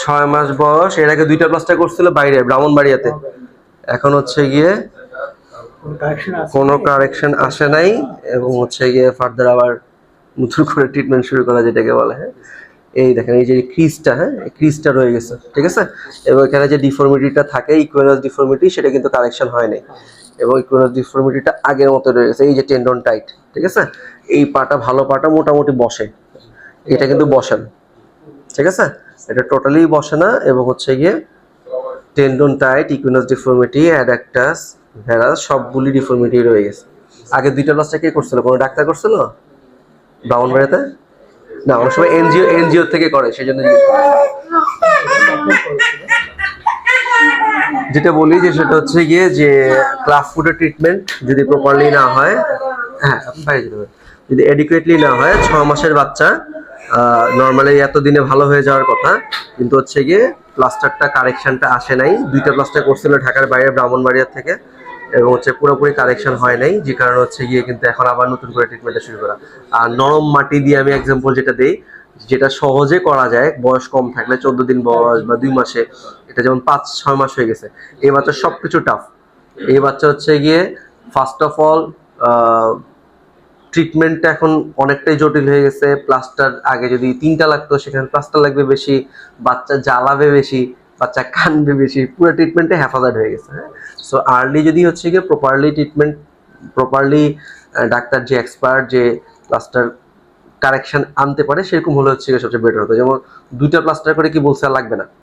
6 মাস বয়স, এর আগে 2টা প্লাস্টার করছিল বাইরে ব্রাহ্মণবাড়িয়াতে। এখন হচ্ছে গিয়ে কোনো কারেকশন আসে নাই, এবং হচ্ছে গিয়ে ফার্দার আবার নতুন করে ট্রিটমেন্ট শুরু করা যেটাকে বলে। হ্যাঁ, এই দেখেন এই যে ক্রিজটা, হ্যাঁ ক্রিজটা রয়ে গেছে, ঠিক আছে। এবং এখানে যে ডিফর্মিটিটা থাকে ইকুয়ালাস ডিফর্মিটি, সেটা কিন্তু কারেকশন হয় নাই, এবং ইকুয়ালাস ডিফর্মিটিটা আগের মতো রয়ে গেছে। এই যে টেন্ডন টাইট, ঠিক আছে। এই পাটা ভালো পাটা মোটামুটি বসে, এটা কিন্তু বসে না, ঠিক আছে। এটা টোটালি বসে না, এবং হচ্ছে গিয়ে টেন্ডন টাইট, ইকুইনাস ডিফর্মিটি, অ্যাডাক্টাস, ভেরাস সবগুলি ডিফর্মিটি রয়ে গেছে। আগে 2টা প্লাস্টার কে করছিল, কোনো ডাক্তার করছিল ব্রাহ্মণবাড়িয়াতে? না, অনেক সময় এনজিও থেকে করে, সেই জন্য যেটা বলি যে সেটা হচ্ছে গিয়ে যে ক্লাস ফুডের ট্রিটমেন্ট যদি প্রপারলি না হয়, হ্যাঁ বাইরে যেতে হবে, যদি এডিকুয়েটলি না হয়, 6 মাসের বাচ্চা নর্মালি এত দিনে ভালো হয়ে যাওয়ার কথা, কিন্তু হচ্ছে গিয়ে প্লাস্টারটা কারেকশনটা আসে নাই। 2টা প্লাস্টার করছিল ঢাকার বাইরে ব্রাহ্মণবাড়িয়া থেকে, এবং হচ্ছে পুরোপুরি কারেকশন হয় নাই, যে কারণে হচ্ছে গিয়ে কিন্তু এখন আবার নতুন করে ট্রিটমেন্টটা শুরু করা। আর নরম মাটি দিয়ে আমি এক্সাম্পল যেটা দেই, যেটা সহজে করা যায় বয়স কম থাকলে, 14 দিন বয়স বা 2 মাসে, এটা যেমন 5-6 মাস হয়ে গেছে, এই বাচ্চা সবকিছু টাফ। এই বাচ্চা হচ্ছে গিয়ে ফার্স্ট অফ অল ট্রিটমেন্টটা এখন অনেকটাই জটিল হয়ে গেছে। প্লাস্টার আগে যদি 3টা লাগতো, সেখানে প্লাস্টার লাগবে বেশি, বাচ্চা জ্বালাবে বেশি, বাচ্চা কানবে বেশি, পুরো ট্রিটমেন্টে হেফাজত হয়ে গেছে। হ্যাঁ, সো আর্লি যদি হচ্ছে গিয়ে প্রপারলি ট্রিটমেন্ট, প্রপারলি ডাক্তার যে এক্সপার্ট যে প্লাস্টার কারেকশন আনতে পারে, সেরকম হলে হচ্ছে সবচেয়ে বেটার হতো। যেমন 2টা প্লাস্টার করে কি বলছে আর লাগবে না।